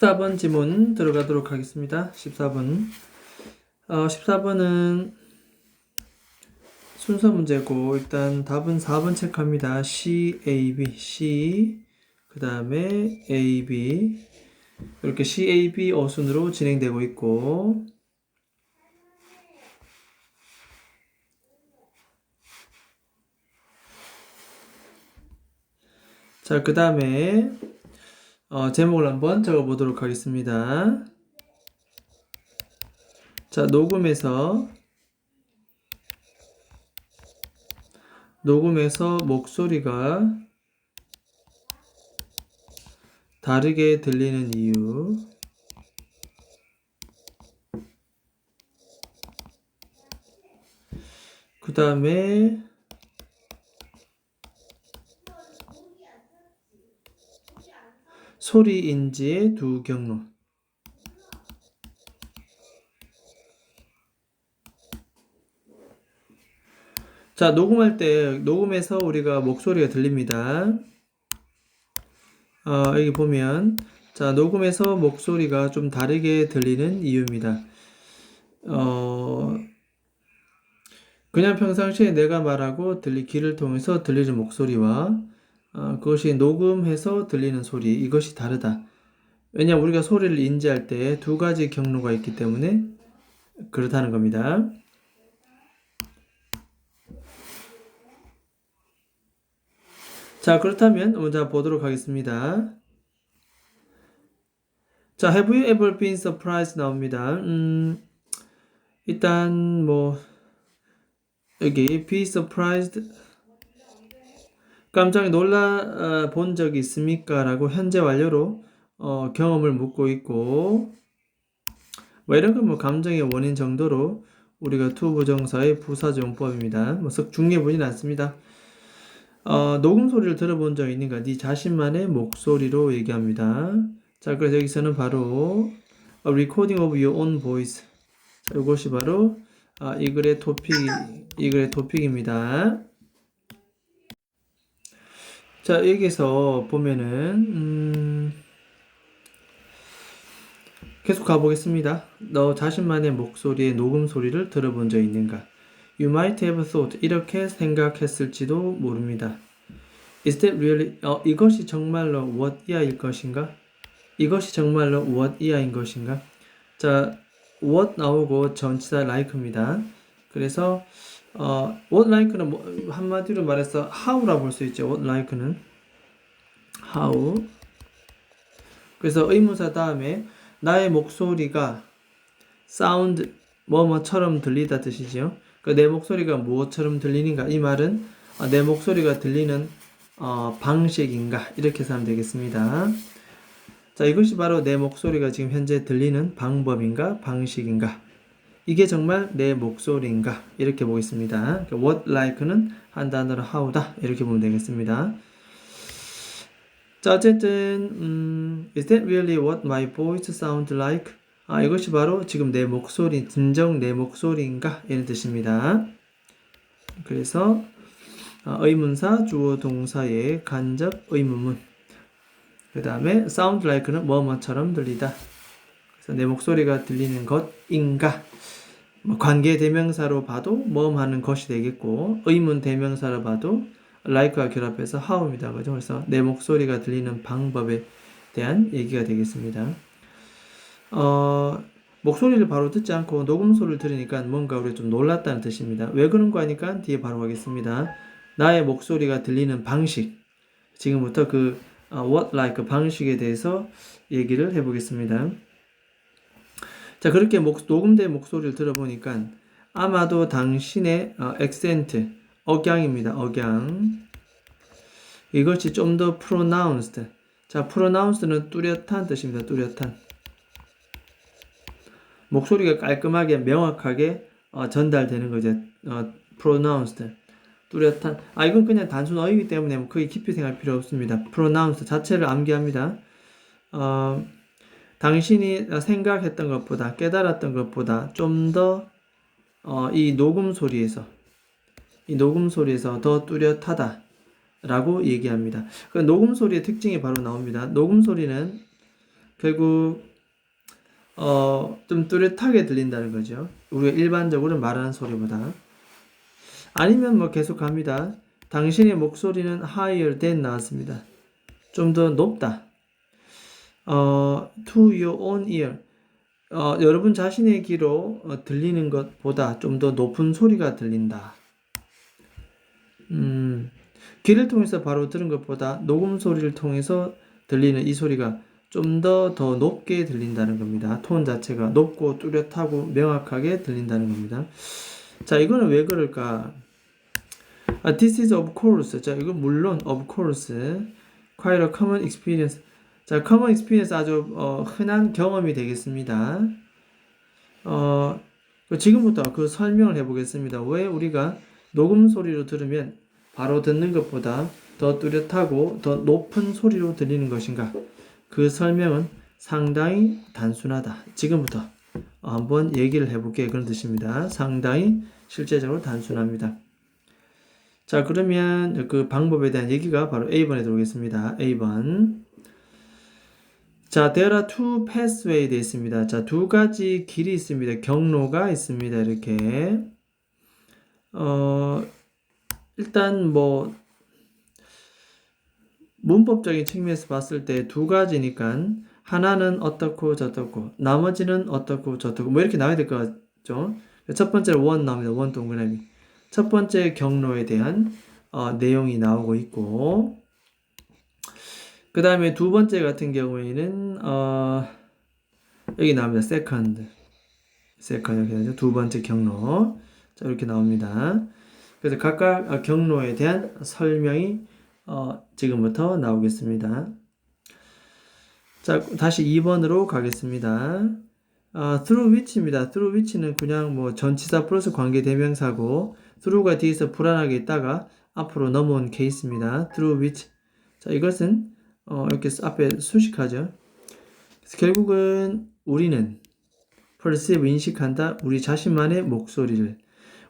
14번 지문 들어가도록 하겠습니다. 14번. 14번은 순서 문제고, 일단 답은 4번 체크합니다. C, A, B, C, 그 다음에 A, B. 이렇게 C, A, B 어순으로 진행되고 있고, 자, 그 다음에 제목을 한번 적어보도록 하겠습니다. 자, 녹음에서 목소리가 다르게 들리는 이유. 그 다음에 소리 인지의 두 경로. 자, 녹음에서 우리가 목소리가 들립니다. 여기 보면, 자, 녹음에서 목소리가 좀 다르게 들리는 이유입니다. 그냥 평상시에 내가 말하고 귀를 통해서 들리는 목소리와 그것이 녹음해서 들리는 소리, 이것이 다르다. 왜냐하면 우리가 소리를 인지할 때 두 가지 경로가 있기 때문에 그렇다는 겁니다. 자, 그렇다면 먼저 보도록 하겠습니다. 자, have you ever been surprised 나옵니다. 일단 여기 be surprised, 깜짝 놀라 본 적이 있습니까? 라고 현재 완료로 경험을 묻고 있고, 이런 건 감정의 원인 정도로 우리가 to 부정사의 부사정법입니다. 썩 중요해 보진 않습니다. 녹음 소리를 들어본 적 있는가? 네 자신만의 목소리로 얘기합니다. 자, 그래서 여기서는 바로 a recording of your own voice. 자, 이것이 바로 이 글의 토픽입니다. 자, 여기서 보면은 계속 가보겠습니다. 너 자신만의 목소리의 녹음 소리를 들어본 적 있는가? You might have thought, 이렇게 생각했을지도 모릅니다. Is that really, 이것이 정말로 what 이하일 것인가? 이것이 정말로 what 이하인 것인가? 자, what 나오고 전치사 like입니다. 그래서 what like는 한마디로 말해서 how라 볼 수 있죠. what like는 how. 그래서 의문사 다음에 나의 목소리가 sound 뭐뭐처럼 들리다 뜻이죠. 내 목소리가 무엇처럼 들리는가? 이 말은 내 목소리가 들리는 방식인가? 이렇게 해서 하면 되겠습니다. 자, 이것이 바로 내 목소리가 지금 현재 들리는 방법인가? 방식인가? 이게 정말 내 목소리인가? 이렇게 보겠습니다. what like는 한 단어로 how다. 이렇게 보면 되겠습니다. 자, 어쨌든 is that really what my voice sounds like? 이것이 바로 지금 내 목소리, 진정 내 목소리인가? 이런 뜻입니다. 그래서 의문사, 주어, 동사의 간접 의문문. 그 다음에 sound like는 뭐뭐처럼 들리다. 그래서 내 목소리가 들리는 것인가? 관계 대명사로 봐도 뭐뭐 하는 것이 되겠고, 의문 대명사로 봐도 like와 결합해서 how입니다. 그죠? 그래서 내 목소리가 들리는 방법에 대한 얘기가 되겠습니다. 목소리를 바로 듣지 않고 녹음 소리를 들으니까 뭔가 우리가 좀 놀랐다는 뜻입니다. 왜 그런가 하니까 뒤에 바로 가겠습니다. 나의 목소리가 들리는 방식. 지금부터 what like 방식에 대해서 얘기를 해보겠습니다. 자, 그렇게 녹음된 목소리를 들어보니까 아마도 당신의 액센트, 억양입니다. 억양. 이것이 좀 더 pronounced. 자, pronounced는 뚜렷한 뜻입니다. 뚜렷한. 목소리가 깔끔하게 명확하게 전달되는 거죠. pronounced. 뚜렷한. 이건 그냥 단순 어휘이기 때문에 거의 깊이 생각할 필요 없습니다. pronounced 자체를 암기합니다. 당신이 생각했던 것보다, 깨달았던 것보다 좀 더 이 녹음 소리에서 더 뚜렷하다 라고 얘기합니다. 그 녹음 소리의 특징이 바로 나옵니다. 녹음 소리는 결국 좀 뚜렷하게 들린다는 거죠. 우리가 일반적으로 말하는 소리보다. 아니면 뭐 계속 갑니다. 당신의 목소리는 higher than 나왔습니다. 좀 더 높다. to your own ear. 여러분 자신의 귀로 들리는 것보다 좀 더 높은 소리가 들린다. 귀를 통해서 바로 들은 것보다 녹음 소리를 통해서 들리는 이 소리가 좀 더 높게 들린다는 겁니다. 톤 자체가 높고 뚜렷하고 명확하게 들린다는 겁니다. 자, 이거는 왜 그럴까? This is of course. 자, 이거 물론 of course. Quite a common experience. 자, common experience 아주 흔한 경험이 되겠습니다. 지금부터 그 설명을 해보겠습니다. 왜 우리가 녹음 소리로 들으면 바로 듣는 것보다 더 뚜렷하고 더 높은 소리로 들리는 것인가? 그 설명은 상당히 단순하다. 지금부터 한번 얘기를 해볼게요. 그런 뜻입니다. 상당히 실제적으로 단순합니다. 자, 그러면 그 방법에 대한 얘기가 바로 A번에 들어오겠습니다. A번. 자, there are two pathway 되어 있습니다. 자, 두 가지 길이 있습니다. 경로가 있습니다. 이렇게. 일단 뭐 문법적인 측면에서 봤을 때 두 가지니까 하나는 어떻고 저떻고 나머지는 어떻고 저떻고 뭐 이렇게 나와야 될 것 같죠? 첫 번째로 원 나옵니다. 원 동그라미. 첫 번째 경로에 대한 내용이 나오고 있고 그 다음에 두 번째 같은 경우에는 여기 나옵니다. 세컨드 이렇게 하죠. 두 번째 경로. 자, 이렇게 나옵니다. 그래서 각각 경로에 대한 설명이 지금부터 나오겠습니다. 자, 다시 2번으로 가겠습니다. through which입니다. through which는 그냥 뭐 전치사 플러스 관계대명사고 through가 뒤에서 불안하게 있다가 앞으로 넘어온 케이스입니다. through which. 자, 이것은 이렇게 앞에 수식하죠. 그래서 결국은 우리는 perceive 인식한다. 우리 자신만의 목소리를.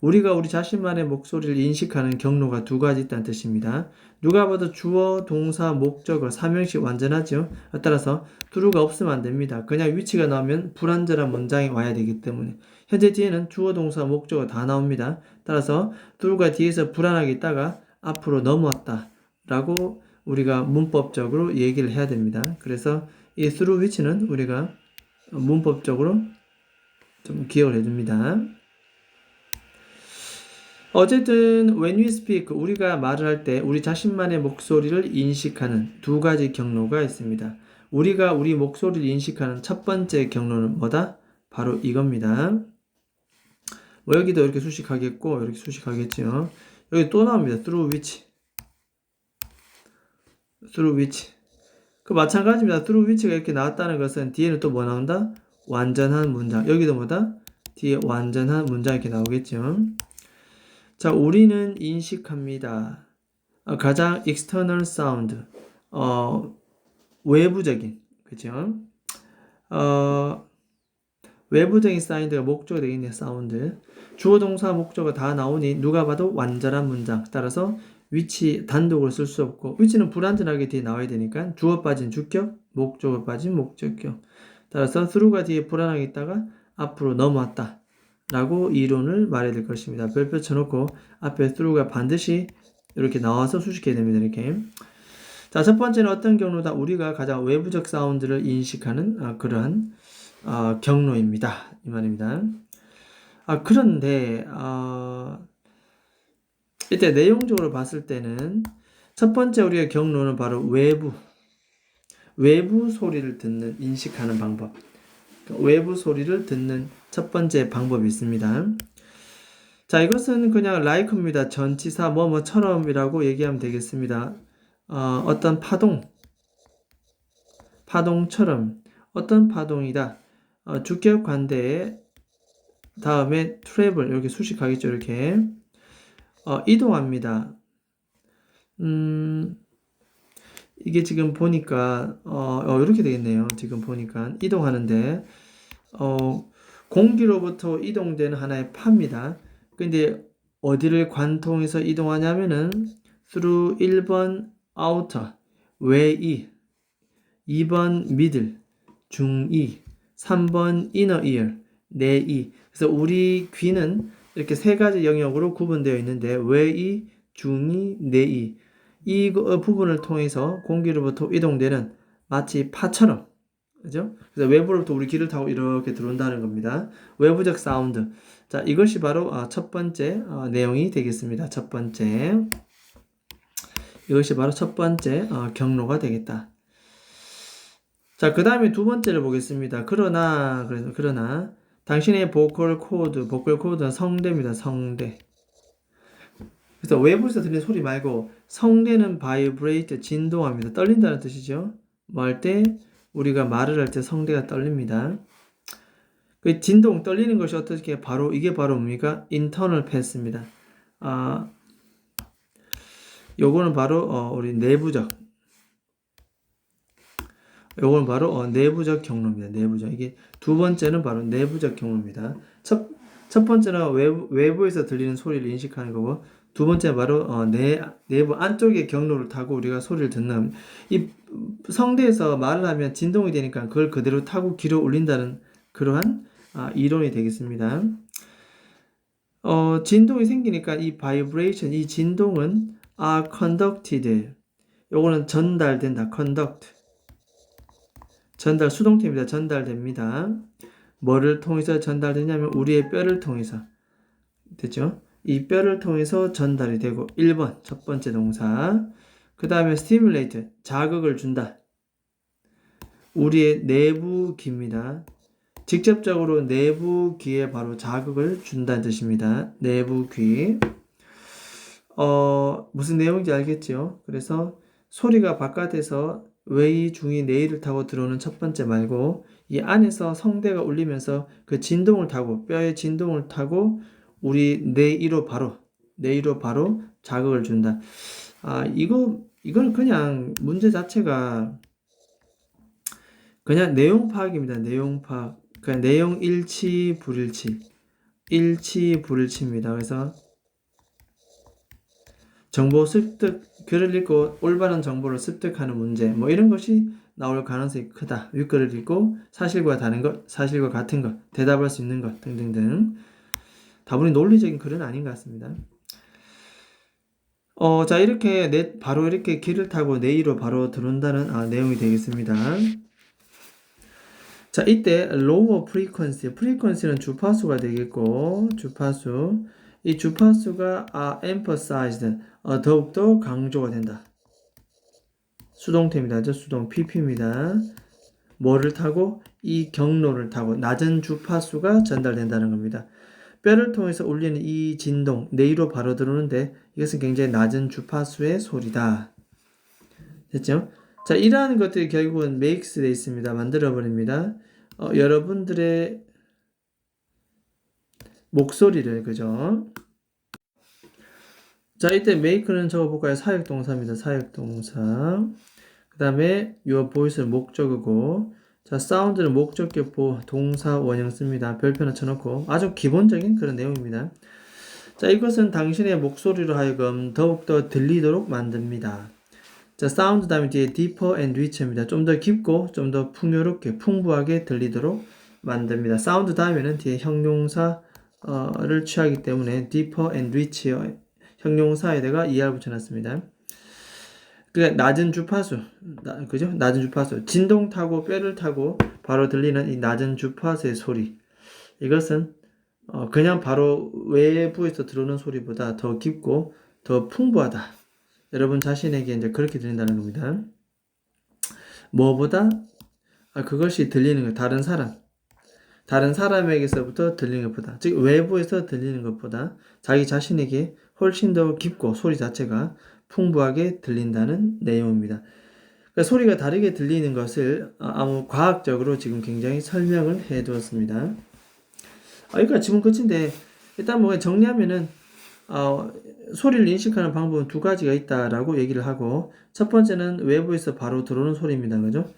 우리가 우리 자신만의 목소리를 인식하는 경로가 두 가지 있다는 뜻입니다. 누가 봐도 주어, 동사, 목적어, 삼형식 완전하죠. 따라서 true가 없으면 안 됩니다. 그냥 위치가 나오면 불완전한 문장이 와야 되기 때문에 현재 뒤에는 주어, 동사, 목적어 다 나옵니다. 따라서 true가 뒤에서 불안하게 있다가 앞으로 넘어왔다 라고 우리가 문법적으로 얘기를 해야 됩니다. 그래서 이 through which는 우리가 문법적으로 좀 기억을 해줍니다. 어쨌든 when we speak 우리가 말을 할 때 우리 자신만의 목소리를 인식하는 두 가지 경로가 있습니다. 우리가 우리 목소리를 인식하는 첫 번째 경로는 뭐다? 바로 이겁니다. 뭐 여기도 이렇게 수식하겠고 이렇게 수식하겠죠. 여기 또 나옵니다. through which 그 마찬가지입니다. through which가 이렇게 나왔다는 것은 뒤에는 또 뭐 나온다? 완전한 문장. 여기도 뭐다? 뒤에 완전한 문장 이렇게 나오겠죠. 자, 우리는 인식합니다. 가장 external sound, 외부적인, 그죠? 외부적인 사운드가 목적어 되겠네요, 사운드. 주어, 동사, 목적어 다 나오니 누가 봐도 완전한 문장. 따라서 위치 단독으로 쓸 수 없고, 위치는 불완전하게 뒤에 나와야 되니까 주어 빠진 주격, 목적어 빠진 목적격. 따라서 through가 뒤에 불안하게 있다가 앞으로 넘어왔다. 라고 이론을 말해야 될 것입니다. 별표 쳐놓고 앞에 through가 반드시 이렇게 나와서 수식해야 됩니다. 이렇게. 자, 첫 번째는 어떤 경로다? 우리가 가장 외부적 사운드를 인식하는 그러한 경로입니다. 이 말입니다. 그런데 이때 내용적으로 봤을 때는 첫 번째 우리의 경로는 바로 외부 소리를 듣는 인식하는 방법. 외부 소리를 듣는 첫 번째 방법이 있습니다. 자, 이것은 그냥 like입니다. 전치사 뭐뭐처럼이라고 얘기하면 되겠습니다. 어떤 파동처럼 어떤 파동이다. 주격 관대에 다음에 travel 이렇게 수식하겠죠. 이렇게 이동합니다. 이게 지금 보니까 이렇게 되겠네요. 지금 보니까 이동하는데 공기로부터 이동되는 하나의 파입니다. 근데 어디를 관통해서 이동하냐면은 through 1번 outer 외이 2번 middle 중이, 3번 inner ear, 내이. 그래서 우리 귀는 이렇게 세 가지 영역으로 구분되어 있는데 외이, 중이, 내이. 이 부분을 통해서 공기로부터 이동되는 마치 파처럼, 그죠? 그래서 외부로부터 우리 귀를 타고 이렇게 들어온다는 겁니다. 외부적 사운드. 자, 이것이 바로 첫 번째 내용이 되겠습니다. 첫 번째. 이것이 바로 첫 번째 경로가 되겠다. 자, 그 다음에 두 번째를 보겠습니다. 그러나 당신의 보컬 코드는 성대입니다. 성대. 그래서 외부에서 들리는 소리 말고 성대는 vibrate, 진동합니다. 떨린다는 뜻이죠. 뭐 할 때? 우리가 말을 할 때 성대가 떨립니다. 그 진동, 떨리는 것이 어떻게 이게 바로 뭡니까? internal pass입니다. 요거는 바로 우리 내부적. 요거는 바로 내부적 경로입니다. 내부적. 이게 두 번째는 바로 내부적 경로입니다. 첫 번째는 외부에서 들리는 소리를 인식하는 거고, 두 번째는 바로 내부 안쪽의 경로를 타고 우리가 소리를 듣는, 이 성대에서 말을 하면 진동이 되니까 그걸 그대로 타고 귀로 울린다는 그러한 이론이 되겠습니다. 진동이 생기니까 이 vibration, 이 진동은 conducted. 요거는 전달된다. conduct. 전달, 수동태입니다. 전달됩니다. 뭐를 통해서 전달되냐면 우리의 뼈를 통해서. 됐죠? 이 뼈를 통해서 전달이 되고 1번 첫 번째 동사. 그 다음에 stimulate, 자극을 준다. 우리의 내부 귀입니다. 직접적으로 내부 귀에 바로 자극을 준다는 뜻입니다. 내부 귀. 무슨 내용인지 알겠죠? 그래서 소리가 바깥에서 외이, 중이, 내이를 타고 들어오는 첫 번째 말고 이 안에서 성대가 울리면서 그 진동을 타고 뼈의 진동을 타고 우리 내이로 바로 자극을 준다. 이거는 그냥 문제 자체가 그냥 내용 파악입니다. 내용 파악. 그냥 내용 일치, 불일치입니다. 그래서 정보 습득, 글을 읽고 올바른 정보를 습득하는 문제, 뭐 이런 것이 나올 가능성이 크다. 윗글을 읽고 사실과 다른 것, 사실과 같은 것, 대답할 수 있는 것 등등등. 다분히 논리적인 글은 아닌 것 같습니다. 자, 이렇게 바로 이렇게 길을 타고 내의로 바로 들어온다는 내용이 되겠습니다. 자, 이때 lower frequency는 주파수가 되겠고, 주파수. 이 주파수가 emphasized, 더욱더 강조가 된다. 수동태입니다. 수동 pp입니다. 뭐를 타고? 이 경로를 타고 낮은 주파수가 전달된다는 겁니다. 뼈를 통해서 울리는 이 진동, 내의로 바로 들어오는데 이것은 굉장히 낮은 주파수의 소리다. 됐죠? 자, 이러한 것들이 결국은 makes 돼 있습니다. 만들어버립니다. 여러분들의 목소리를, 그죠? 자, 이때 make는 적어볼까요? 사역동사입니다. 사역동사. 그 다음에 your voice는 목적어고, 자, sound는 목적격 동사 원형 씁니다. 별표는 쳐놓고 아주 기본적인 그런 내용입니다. 자, 이것은 당신의 목소리로 하여금 더욱더 들리도록 만듭니다. 자, 사운드 다음에 뒤에 deeper and richer입니다. 좀 더 깊고 좀 더 풍요롭게 풍부하게 들리도록 만듭니다. 사운드 다음에는 뒤에 형용사를 취하기 때문에 deeper and richer 형용사에다가 er 붙여놨습니다. 그러니까 낮은 주파수, 그죠? 낮은 주파수, 진동 타고 뼈를 타고 바로 들리는 이 낮은 주파수의 소리. 이것은 그냥 바로 외부에서 들어오는 소리보다 더 깊고 더 풍부하다. 여러분 자신에게 이제 그렇게 들린다는 겁니다. 뭐보다? 그것이 들리는 것, 다른 사람에게서부터 들리는 것보다, 즉 외부에서 들리는 것보다 자기 자신에게 훨씬 더 깊고 소리 자체가 풍부하게 들린다는 내용입니다. 그러니까 소리가 다르게 들리는 것을 과학적으로 지금 굉장히 설명을 해 두었습니다. 그러니까 지금 끝인데 일단 뭐 정리하면은 소리를 인식하는 방법은 두 가지가 있다라고 얘기를 하고, 첫 번째는 외부에서 바로 들어오는 소리입니다. 그죠?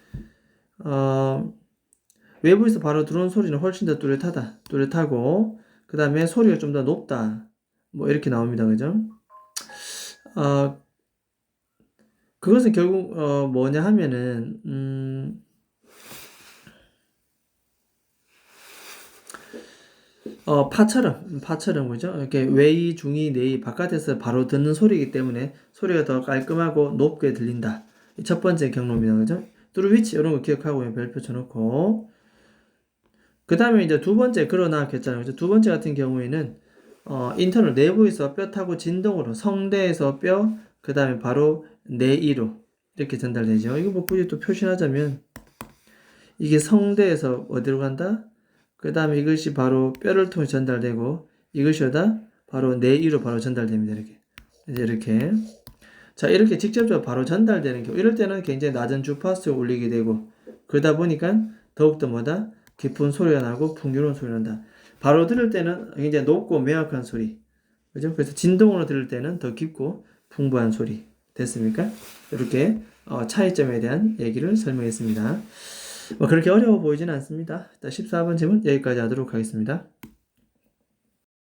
외부에서 바로 들어오는 소리는 훨씬 더 뚜렷하고, 그 다음에 소리가 좀 더 높다. 뭐 이렇게 나옵니다. 그죠? 그것은 결국 뭐냐 하면은 파처럼, 그죠? 이렇게 외이, 중이, 내이, 바깥에서 바로 듣는 소리이기 때문에 소리가 더 깔끔하고 높게 들린다. 첫 번째 경로입니다. 그죠? through which, 이런 거 기억하고 별표 쳐놓고. 그 다음에 이제 두 번째, 그러나 했잖아요. 그죠? 두 번째 같은 경우에는, 인터널 내부에서 뼈 타고 진동으로, 성대에서 뼈, 그 다음에 바로 내이로, 이렇게 전달되죠. 이거 뭐 굳이 또 표시하자면, 이게 성대에서 어디로 간다? 그 다음에 이것이 바로 뼈를 통해 전달되고 이것이 어다? 바로 뇌위로 바로 전달됩니다. 이렇게. 이제 이렇게. 자, 이렇게 직접적으로 바로 전달되는 경우 이럴 때는 굉장히 낮은 주파수를 올리게 되고 그러다 보니까 더욱더 뭐다? 깊은 소리가 나고 풍요로운 소리가 난다. 바로 들을 때는 굉장히 높고 명확한 소리. 그죠? 그래서 진동으로 들을 때는 더 깊고 풍부한 소리. 됐습니까? 이렇게 차이점에 대한 얘기를 설명했습니다. 그렇게 어려워 보이진 않습니다. 일단 14번 질문 여기까지 하도록 하겠습니다.